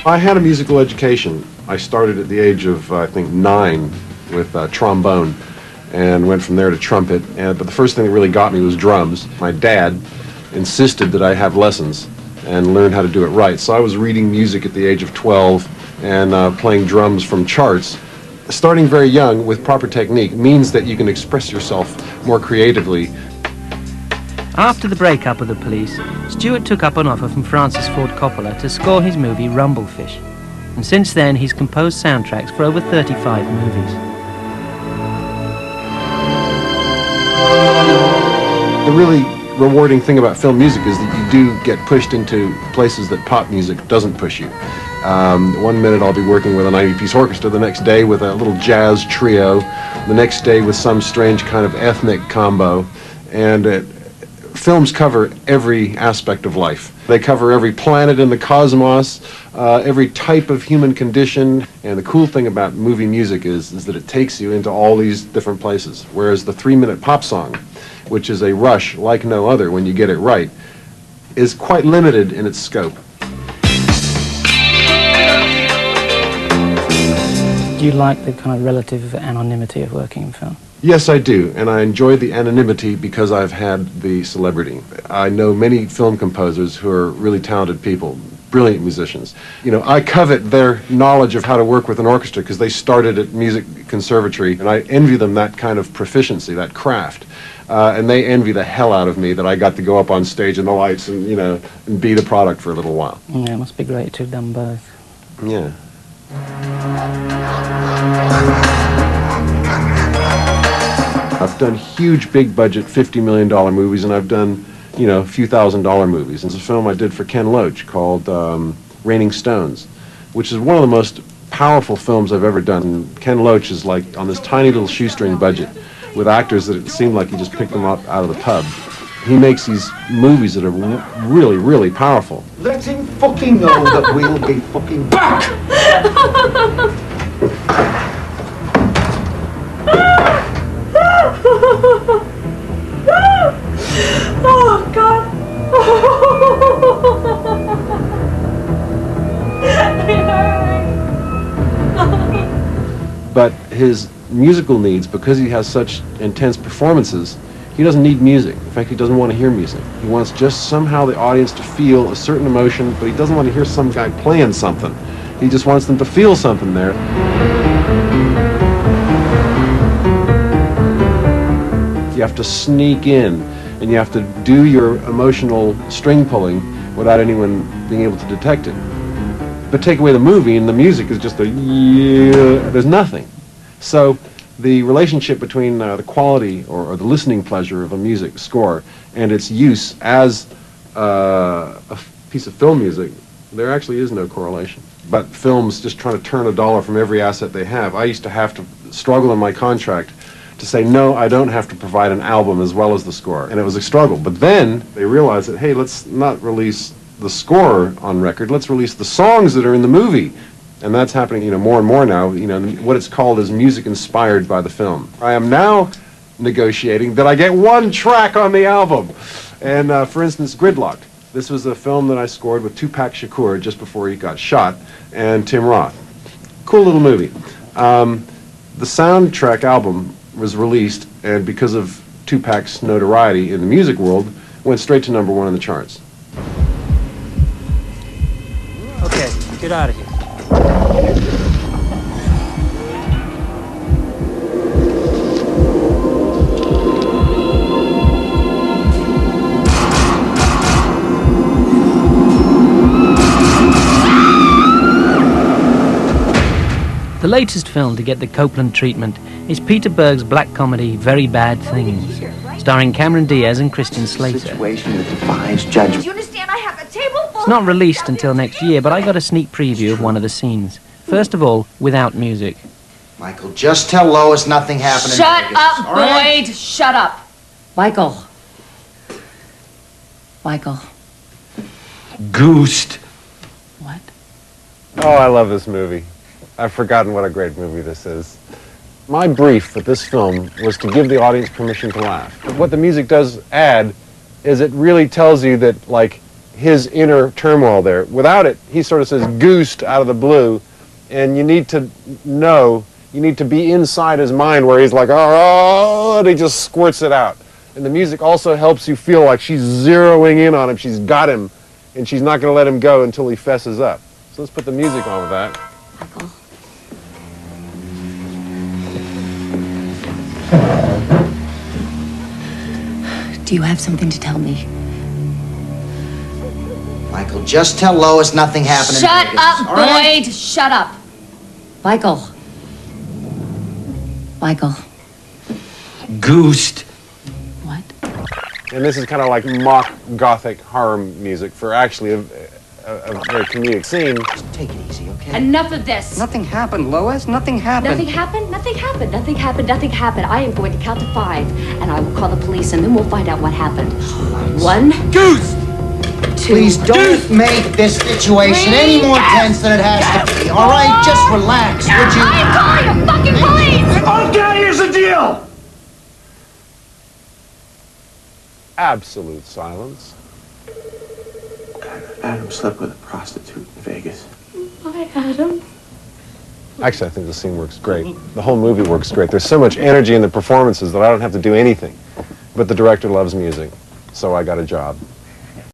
I had a musical education. I started at the age of, I think, 9 with trombone and went from there to trumpet. But the first thing that really got me was drums. My dad insisted that I have lessons and learn how to do it right. So I was reading music at the age of 12 and playing drums from charts. Starting very young with proper technique means that you can express yourself more creatively. After the breakup of the Police, Stewart took up an offer from Francis Ford Coppola to score his movie Rumblefish. And since then, he's composed soundtracks for over 35 movies. The really rewarding thing about film music is that you do get pushed into places that pop music doesn't push you. One minute I'll be working with a 90-piece orchestra, the next day with a little jazz trio, the next day with some strange kind of ethnic combo. And films cover every aspect of life. They cover every planet in the cosmos, every type of human condition. And the cool thing about movie music is that it takes you into all these different places. Whereas the 3-minute pop song, which is a rush like no other when you get it right, is quite limited in its scope. Do you like the kind of relative anonymity of working in film? Yes, I do, and I enjoy the anonymity because I've had the celebrity. I know many film composers who are really talented people, brilliant musicians. You know, I covet their knowledge of how to work with an orchestra because they started at music conservatory, and I envy them that kind of proficiency, that craft. And they envy the hell out of me that I got to go up on stage in the lights and, you know, and be the product for a little while. Yeah, it must be great to have done both. Yeah. I've done huge, big-budget, $50 million movies, and I've done, you know, a few $1,000 movies. There's a film I did for Ken Loach called Raining Stones, which is one of the most powerful films I've ever done. And Ken Loach is like on this tiny little shoestring budget with actors that it seemed like he just picked them up out of the pub. He makes these movies that are really, really powerful. Let him fucking know that we'll be fucking back! Oh, God. But his musical needs, because he has such intense performances, he doesn't need music. In fact, he doesn't want to hear music. He wants just somehow the audience to feel a certain emotion, but he doesn't want to hear some guy playing something. He just wants them to feel something there. You have to sneak in, and you have to do your emotional string pulling without anyone being able to detect it. But take away the movie, and the music is just there's nothing. So the relationship between the quality or the listening pleasure of a music score and its use as a piece of film music, there actually is no correlation. But films just trying to turn a dollar from every asset they have. I used to have to struggle in my contract to say, no, I don't have to provide an album as well as the score. And it was a struggle. But then they realized that, hey, let's not release the score on record, let's release the songs that are in the movie. And that's happening, you know, more and more now. You know, what it's called is music inspired by the film. I am now negotiating that I get one track on the album. And for instance, Gridlocked. This was a film that I scored with Tupac Shakur just before he got shot, and Tim Roth. Cool little movie. The soundtrack album was released, and because of Tupac's notoriety in the music world, went straight to #1 on the charts. Okay, get out of here. The latest film to get the Copeland treatment is Peter Berg's black comedy Very Bad Things, starring Cameron Diaz and Christian Slater. Situation that defies judgment. Do you understand? I have a table full. It's not released until next year, but I got a sneak preview of one of the scenes. First of all, without music. Michael, just tell Lois nothing happened. Shut up, all right? Boyd. Shut up. Michael. Michael. Goosed. What? Oh, I love this movie. I've forgotten what a great movie this is. My brief for this film was to give the audience permission to laugh. What the music does add is it really tells you that, like, his inner turmoil there. Without it, he sort of says goosed out of the blue, and you need to know, you need to be inside his mind where he's like, oh, and he just squirts it out. And the music also helps you feel like she's zeroing in on him, she's got him, and she's not going to let him go until he fesses up. So let's put the music on with that. Michael. Do you have something to tell me? Michael, just tell Lois nothing happened. Shut up, all right? Boyd! Shut up! Michael. Michael. Goosed. What? And this is kind of like mock gothic horror music for actually a very comedic scene. Just take it easy, okay? Enough of this! Nothing happened, Lois. Nothing happened. Nothing happened? Nothing happened. Nothing happened. Nothing happened. I am going to count to 5, and I will call the police, and then we'll find out what happened. 1, Goosed! 2. Please don't make this situation any more tense than it has to be, all right? Just relax, would you? I'm calling the fucking police! Okay, here's the deal. Absolute silence. Adam slept with a prostitute in Vegas. Hi, Adam. Actually, I think the scene works great. The whole movie works great. There's so much energy in the performances that I don't have to do anything. But the director loves music, so I got a job.